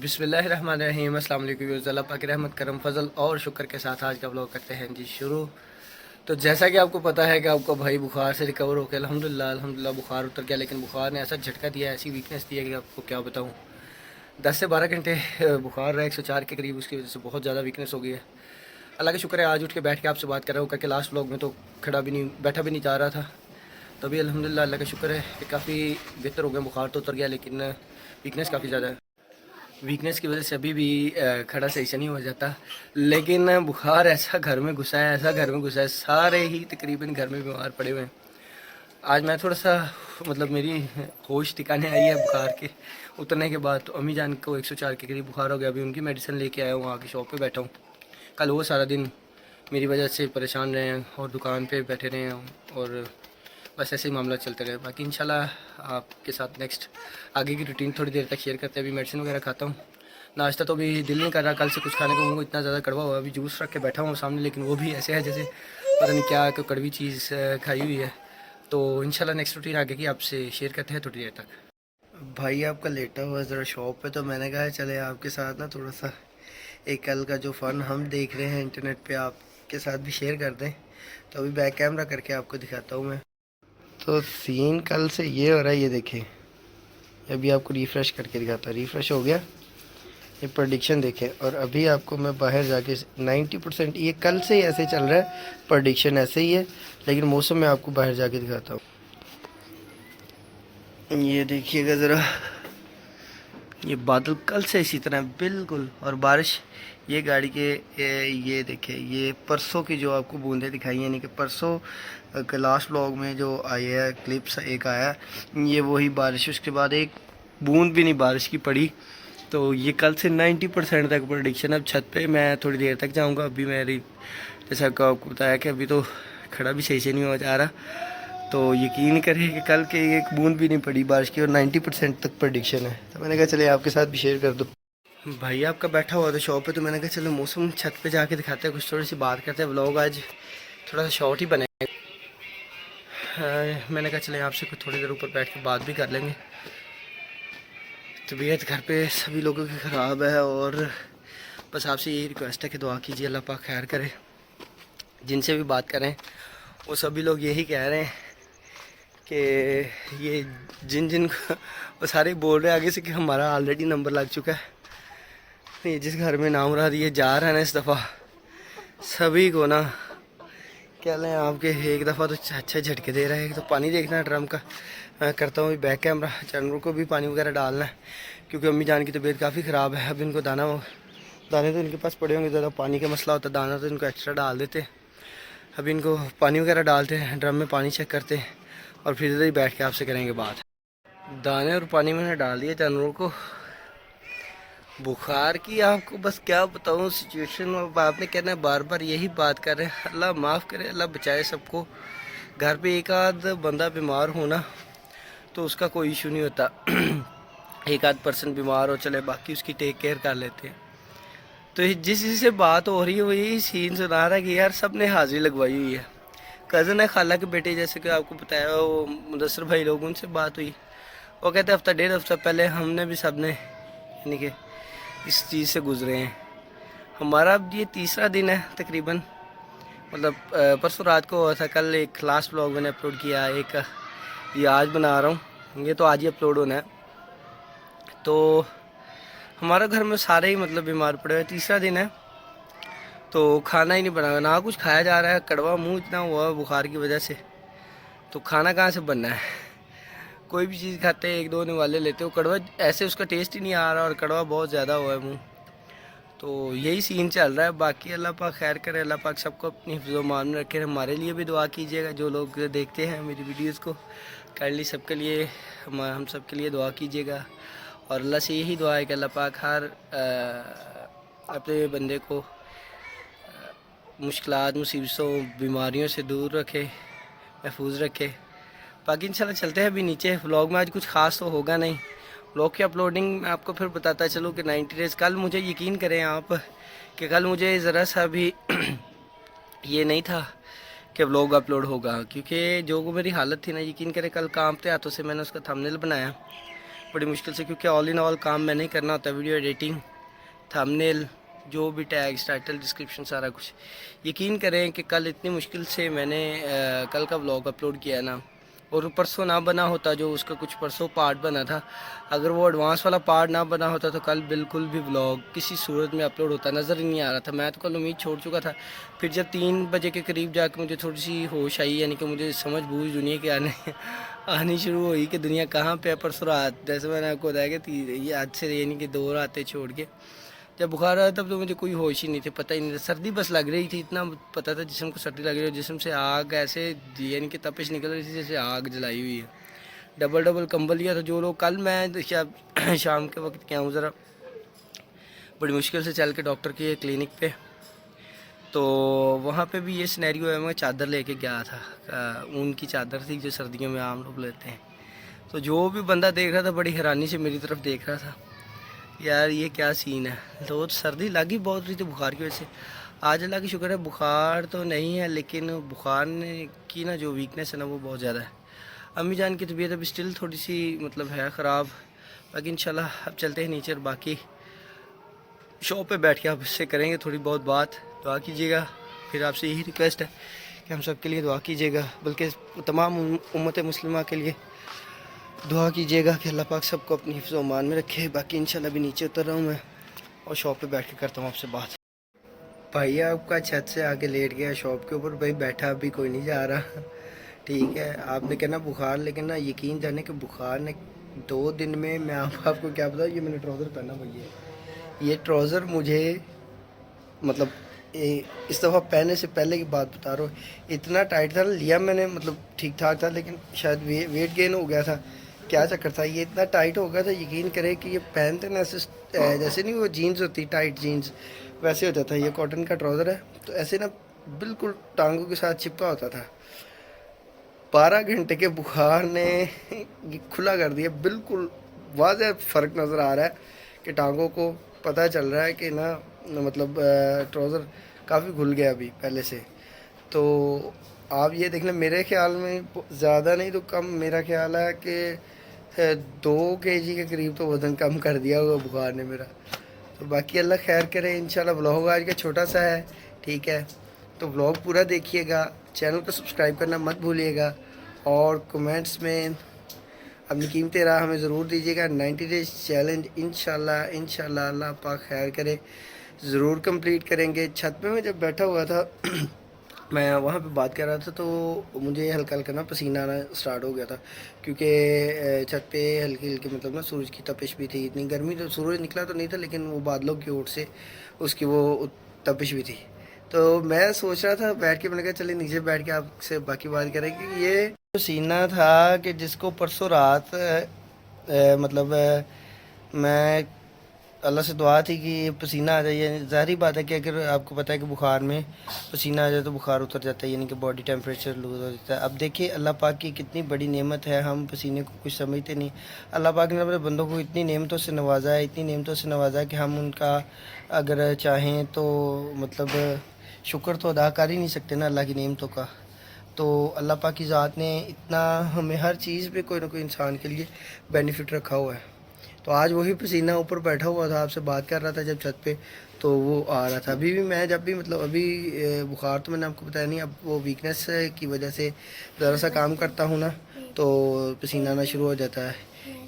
بسم اللہ الرحمن الرحیم۔ السلام علیکم۔ اللہ پاک کی رحمت کرم فضل اور شکر کے ساتھ آج کا ولاگ کرتے ہیں جی شروع۔ تو جیسا کہ آپ کو پتہ ہے کہ آپ کا بھائی بخار سے ریکور ہو کے الحمدللہ بخار اتر گیا، لیکن بخار نے ایسا جھٹکا دیا، ایسی ویکنیس دی ہے کہ آپ کو کیا بتاؤں۔ 10 سے 12 گھنٹے بخار رہا، 104 کے قریب، اس کی وجہ سے بہت زیادہ ویکنیس ہو گئی ہے۔ اللہ کا شکر ہے آج اٹھ کے بیٹھ کے آپ سے بات کر رہا ہوں، کر کے لاسٹ ولاگ میں تو بیٹھا بھی نہیں جا رہا تھا، تو ابھی الحمدللہ اللہ کا شکر ہے کہ کافی بہتر ہو گیا، بخار تو اتر گیا لیکن ویکنیس کافی زیادہ ہے۔ ویکنیس کی وجہ سے ابھی بھی کھڑا صحیح سے نہیں ہو جاتا، لیکن بخار ایسا گھر میں گھسا ہے، سارے ہی تقریباً گھر میں بیمار پڑے ہوئے ہیں۔ آج میں تھوڑا سا میری ہوش ٹھکانے آئی ہے بخار کے اترنے کے بعد، تو امی جان کو 104 کے قریب بخار ہو گیا، ابھی ان کی میڈیسن لے کے آیا ہوں، وہاں کی شاپ پہ بیٹھا ہوں۔ کل وہ سارا دن میری وجہ سے پریشان رہے ہیں اور دکان پہ بیٹھے رہے ہیں، اور بس ایسے ہی معاملہ چلتے رہے۔ باقی انشاءاللہ آپ کے ساتھ نیکسٹ آگے کی روٹین تھوڑی دیر تک شیئر کرتے ہیں۔ ابھی میڈیسن وغیرہ کھاتا ہوں، ناشتہ تو ابھی دل نہیں کر رہا کل سے کچھ کھانے کو، منہ اتنا زیادہ کڑوا ہوا ہے، ابھی جوس رکھ کے بیٹھا ہوں سامنے، لیکن وہ بھی ایسے ہے جیسے پتہ نہیں کیا کوئی کڑوی چیز کھائی ہوئی ہے۔ تو انشاءاللہ نیکسٹ روٹین آگے کی آپ سے شیئر کرتے ہیں تھوڑی دیر تک۔ بھائی آپ کا لیٹا ہوا ہے ذرا شاپ پہ، تو میں نے کہا چلے آپ کے ساتھ نا تھوڑا سا ایک کل کا جو فن ہم دیکھ رہے ہیں انٹرنیٹ پہ آپ کے ساتھ بھی شیئر کر دیں۔ تو ابھی بیک کیمرہ کر کے آپ کو دکھاتا ہوں میں۔ تو سین کل سے یہ ہو رہا ہے، یہ دیکھیں، ابھی آپ کو ریفریش کر کے دکھاتا ہوں، ریفریش ہو گیا، یہ پریڈکشن دیکھیں، اور ابھی آپ کو میں باہر جا کے 90% یہ کل سے ہی ایسے چل رہا ہے، پریڈکشن ایسے ہی ہے، لیکن موسم میں آپ کو باہر جا کے دکھاتا ہوں۔ یہ دیکھیے گا ذرا، یہ بادل کل سے اسی طرح بالکل، اور بارش یہ گاڑی کے یہ دیکھیں، یہ پرسوں کی جو آپ کو بوندیں دکھائی، یعنی کہ پرسوں کے لاسٹ ولاگ میں جو آئی ہے کلپس ایک آیا، یہ وہی بارش، اس کے بعد ایک بوند بھی نہیں بارش کی پڑی۔ تو یہ کل سے 90% تک پریڈکشن۔ اب چھت پہ میں تھوڑی دیر تک جاؤں گا، ابھی میری جیسا کہ آپ کو بتایا کہ ابھی تو کھڑا بھی صحیح سے نہیں ہو جا رہا، تو یقین کریں کہ کل کے ایک بوند بھی نہیں پڑی بارش کی، اور 90% تک پریڈکشن ہے۔ تو میں نے کہا چلے آپ کے ساتھ بھی شیئر کر دوں۔ بھائی آپ کا بیٹھا ہوا تھا شاپ پہ، تو میں نے کہا چلو موسم چھت پہ جا کے دکھاتے ہیں، کچھ تھوڑی سی بات کرتے ہیں، ولاگ آج تھوڑا سا شارٹ ہی بنے گا۔ میں نے کہا چلے آپ سے کچھ تھوڑی دیر اوپر بیٹھ کے بات بھی کر لیں گے۔ طبیعت گھر پہ سبھی لوگوں کی خراب ہے، اور بس آپ سے یہی ریکویسٹ ہے کہ دعا کیجیے اللہ پاک خیر کرے۔ جن سے بھی بات کریں وہ سبھی لوگ یہی کہہ رہے ہیں کہ یہ جن کو وہ سارے بول رہے ہیں آگے سے کہ ہمارا آلریڈی نمبر لگ چکا ہے، یہ جس گھر میں نام رہا یہ جا رہا ہے نا، اس دفعہ سبھی کو نا کیا لیں آپ کے ایک دفعہ تو اچھا جھٹکے دے رہا ہے۔ ایک تو پانی دیکھنا ہے ڈرم کا، میں کرتا ہوں بیک کیمرہ، جانوروں کو بھی پانی وغیرہ ڈالنا ہے، کیونکہ امی جان کی طبیعت کافی خراب ہے۔ اب ان کو دانے تو ان کے پاس پڑے ہوں گے، زیادہ پانی کا مسئلہ ہوتا ہے، دانا تو ان کو ایکسٹرا ڈال دیتے۔ ابھی ان کو پانی وغیرہ ڈالتے ہیں، ڈرم میں پانی چیک کرتے ہیں، اور پھر ادھر ہی بیٹھ کے آپ سے کریں گے بات۔ دانے اور پانی میں نے ڈال دیا جانوروں کو۔ بخار کی آپ کو بس کیا بتاؤں سچویشن، اب آپ نے کہنا ہے بار بار یہی بات کر رہے ہیں، اللہ معاف کرے، اللہ بچائے سب کو۔ گھر پہ ایک آدھ بندہ بیمار ہونا تو اس کا کوئی ایشو نہیں ہوتا، ایک آدھ پرسن بیمار ہو چلے، باقی اس کی ٹیک کیئر کر لیتے ہیں۔ تو جس سے بات ہو رہی ہے وہ یہی سین سنا رہا ہے کہ یار سب نے حاضری لگوائی ہوئی ہے۔ کزن ہے خالہ کے بیٹے، جیسے کہ آپ کو بتایا وہ مدثر بھائی لوگ، ان سے بات ہوئی، وہ کہتے ہیں ہفتہ ڈیڑھ ہفتہ پہلے ہم نے بھی سب نے یعنی کہ اس چیز سے گزرے ہیں۔ ہمارا اب یہ تیسرا دن ہے تقریباً، مطلب پرسوں رات کو ہوا تھا، کل ایک لاسٹ ولاگ میں نے اپلوڈ کیا، ایک یہ آج بنا رہا ہوں، یہ تو آج ہی اپلوڈ ہونا ہے۔ تو ہمارا گھر میں سارے ہی مطلب بیمار پڑے ہوئے، تیسرا دن ہے تو کھانا ہی نہیں بنا، نہ کچھ کھایا جا رہا ہے، کڑوا منہ اتنا ہوا ہے بخار کی وجہ سے، تو کھانا کہاں سے بننا ہے؟ کوئی بھی چیز کھاتے ہیں ایک دو نوالے لیتے ہو، کڑوا ایسے اس کا ٹیسٹ ہی نہیں آ رہا، اور کڑوا بہت زیادہ ہوا ہے منہ، تو یہی سین چل رہا ہے۔ باقی اللہ پاک خیر کرے، اللہ پاک سب کو اپنی حفظ و امان میں رکھے۔ ہمارے لیے بھی دعا کیجیے گا، جو لوگ دیکھتے ہیں میری ویڈیوز کو، کائنڈلی سب کے لیے ہم سب کے لیے دعا کیجیے گا، اور اللہ سے یہی دعا ہے کہ اللہ پاک ہر اپنے بندے کو مشکلات، مصیبتوں، بیماریوں سے دور رکھے، محفوظ رکھے۔ باقی انشاءاللہ چلتے ہیں ابھی نیچے۔ ولاگ میں آج کچھ خاص تو ہوگا نہیں، ولاگ کی اپلوڈنگ میں آپ کو پھر بتاتا چلوں کہ 90 ڈیز، کل مجھے یقین کریں آپ کہ کل مجھے ذرا سا بھی یہ نہیں تھا کہ ولاگ اپلوڈ ہوگا، کیونکہ جو میری حالت تھی نا، یقین کریں کل کانپتے ہاتھوں سے میں نے اس کا تھمبنیل بنایا، بڑی مشکل سے، کیونکہ آل ان آل کام میں نہیں کرنا ہوتا، ویڈیو ایڈیٹنگ، تھمبنیل، جو بھی ٹیگز، ٹائٹل، ڈسکرپشن، سارا کچھ. یقین کریں کہ کل اتنی مشکل سے میں نے کل کا ولاگ اپلوڈ کیا نا، اور پرسوں نہ بنا ہوتا، جو اس کا کچھ پرسوں پارٹ بنا تھا، اگر وہ ایڈوانس والا پارٹ نہ بنا ہوتا تو کل بالکل بھی ولاگ کسی صورت میں اپلوڈ ہوتا نظر ہی نہیں آ رہا تھا. میں تو کل امید چھوڑ چکا تھا. پھر جب 3 بجے کے قریب جا کے مجھے تھوڑی سی ہوش آئی، یعنی کہ مجھے سمجھ بوجھ دنیا کے آنی شروع ہوئی کہ دنیا کہاں پہ پرسوں رات، جیسے میں نے آپ کو بتایا کہ یہ آج سے یعنی کہ 2 راتیں چھوڑ کے جب بخار آیا تب تو مجھے کوئی ہوش ہی نہیں تھی، پتہ ہی نہیں تھا. سردی بس لگ رہی تھی، اتنا پتہ تھا جسم کو سردی لگ رہی ہے، جسم سے آگ ایسے یعنی کہ تپش نکل رہی تھی جیسے آگ جلائی ہوئی ہے. ڈبل کمبل لیا تھا. جو لوگ کل میں شام کے وقت گیا ہوں ذرا بڑی مشکل سے چل کے ڈاکٹر کے کلینک پہ، تو وہاں پہ بھی یہ سینیریو ہے. میں چادر لے کے گیا تھا، اون کی چادر تھی جو سردیوں میں عام لوگ لیتے ہیں. تو جو بھی بندہ دیکھ رہا تھا بڑی حیرانی سے میری طرف دیکھ رہا تھا، یار یہ کیا سین ہے. تو سردی لگی بہت رہی تھی بخار کی وجہ سے. آج اللہ کی شکر ہے بخار تو نہیں ہے، لیکن بخار کی نا جو ویکنیس ہے نا وہ بہت زیادہ ہے. امی جان کی طبیعت ابھی سٹل تھوڑی سی مطلب ہے خراب، باقی انشاءاللہ اب چلتے ہیں نیچے. باقی شاپ پہ بیٹھ کے آپ اس سے کریں گے تھوڑی بہت بات. دعا کیجیے گا. پھر آپ سے یہی ریکویسٹ ہے کہ ہم سب کے لیے دعا کیجیے گا، بلکہ تمام امت مسلمہ کے لیے دعا کیجیے گا کہ اللہ پاک سب کو اپنی حفظ و امان میں رکھے. باقی انشاءاللہ بھی نیچے اتر رہا ہوں میں اور شاپ پہ بیٹھ کے کرتا ہوں آپ سے بات. بھائی آپ کا چھت سے آگے لیٹ گیا شاپ کے اوپر، بھائی بیٹھا ابھی کوئی نہیں جا رہا. ٹھیک ہے، آپ نے کہنا بخار، لیکن نا یقین جانے کہ بخار نے 2 دن میں آپ کو کیا بتاؤں. یہ میں نے ٹراؤزر پہنا بھائی ہے، یہ ٹراؤزر مجھے مطلب اس دفعہ پہننے سے پہلے کی بات بتا رہا ہوں، اتنا ٹائٹ تھا. لیا میں نے مطلب ٹھیک ٹھاک تھا، لیکن شاید ویٹ گین ہو گیا تھا، کیا چکر تھا، یہ اتنا ٹائٹ ہو گیا تھا. یقین کرے کہ یہ پہنتے نا ایسے جیسے نہیں وہ جینز ہوتی ٹائٹ جینز ویسے ہو جاتا ہے. یہ کاٹن کا ٹراؤزر ہے تو ایسے نا بالکل ٹانگوں کے ساتھ چپکا ہوتا تھا. 12 گھنٹے کے بخار نے کھلا کر دیا. بالکل واضح فرق نظر آ رہا ہے کہ ٹانگوں کو پتہ چل رہا ہے کہ نا مطلب ٹراؤزر کافی گھل گیا ابھی پہلے سے. تو آپ یہ دیکھ لیں، میرے خیال میں زیادہ نہیں تو کم، میرا خیال ہے کہ 2 kg کے قریب تو وزن کم کر دیا ہوگا بخار نے میرا. تو باقی اللہ خیر کرے. انشاءاللہ ولاگ آج کا چھوٹا سا ہے، ٹھیک ہے، تو ولاگ پورا دیکھیے گا. چینل کو سبسکرائب کرنا مت بھولیے گا، اور کمنٹس میں اپنی قیمتی راہ ہمیں ضرور دیجیے گا. 90 ڈیز چیلنج انشاءاللہ اللہ پاک خیر کرے ضرور کمپلیٹ کریں گے. چھت پہ میں جب بیٹھا ہوا تھا میں وہاں پہ بات کر رہا تھا تو مجھے ہلکا ہلکا نا پسینہ آنا سٹارٹ ہو گیا تھا، کیونکہ چھت پہ ہلکی ہلکی مطلب نا سورج کی تپش بھی تھی. اتنی گرمی تو سورج نکلا تو نہیں تھا، لیکن وہ بادلوں کی اوٹ سے اس کی وہ تپش بھی تھی. تو میں سوچ رہا تھا بیٹھ کے، میں نے کہا چلے نیچے بیٹھ کے آپ سے باقی بات کریں کہ یہ پسینہ تھا کہ جس کو پرسوں رات مطلب میں اللہ سے دعا تھی کہ یہ پسینہ آ جائے. ظاہری بات ہے کہ اگر آپ کو پتہ ہے کہ بخار میں پسینہ آ جائے تو بخار اتر جاتا ہے، یعنی کہ باڈی ٹیمپریچر لوز ہو جاتا ہے. اب دیکھیے اللہ پاک کی کتنی بڑی نعمت ہے، ہم پسینے کو کچھ سمجھتے نہیں. اللہ پاک نے اپنے بندوں کو اتنی نعمتوں سے نوازا ہے کہ ہم ان کا اگر چاہیں تو مطلب شکر تو ادا کر ہی نہیں سکتے نا اللہ کی نعمتوں کا. تو اللہ پاک کی ذات نے اتنا ہمیں ہر چیز پہ کوئی نہ کوئی انسان کے لیے بینیفٹ رکھا ہوا ہے. تو آج وہی پسینہ اوپر بیٹھا ہوا تھا، آپ سے بات کر رہا تھا جب چھت پہ، تو وہ آ رہا تھا. ابھی بھی میں جب بھی مطلب ابھی بخار تو میں نے آپ کو بتایا نہیں، اب وہ ویکنیس کی وجہ سے ذرا سا کام کرتا ہوں نا تو پسینہ آنا شروع ہو جاتا ہے.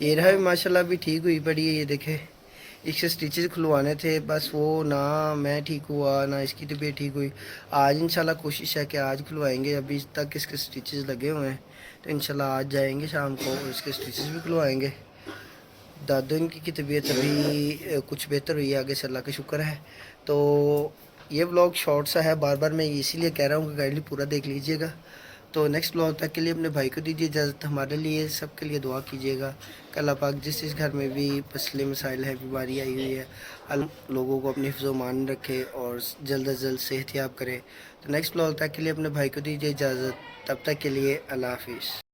یہ رہا بھی ماشاءاللہ ابھی ٹھیک ہوئی پڑی ہے. یہ دیکھیں اس سے سٹیچز کھلوانے تھے، بس وہ نہ میں ٹھیک ہوا نہ اس کی طبیعت ٹھیک ہوئی. آج انشاءاللہ کوشش ہے کہ آج کھلوائیں گے. ابھی تک اس کے سٹیچز لگے ہوئے ہیں، تو انشاءاللہ آج جائیں گے شام کو اور اس کے سٹیچز بھی کھلوائیں گے. دادو ان کی طبیعت ابھی کچھ بہتر ہوئی ہے، آگے سے اللہ کا شکر ہے. تو یہ ولاگ شارٹ سا ہے، بار بار میں اسی لیے کہہ رہا ہوں کہ کائنڈلی پورا دیکھ لیجئے گا. تو نیکسٹ ولاگ تک کے لیے اپنے بھائی کو دیجیے اجازت. ہمارے لیے سب کے لیے دعا کیجیے گا کہ اللہ پاک جس گھر میں بھی مسئلے مسائل ہے، بیماری آئی ہوئی ہے، اللہ لوگوں کو اپنی حفظ و امان رکھے اور جلد از جلد صحت یاب کرے. تو نیکسٹ ولاگ تک کے لیے اپنے بھائی کو دیجیے اجازت. تب تک کے لیے اللہ حافظ.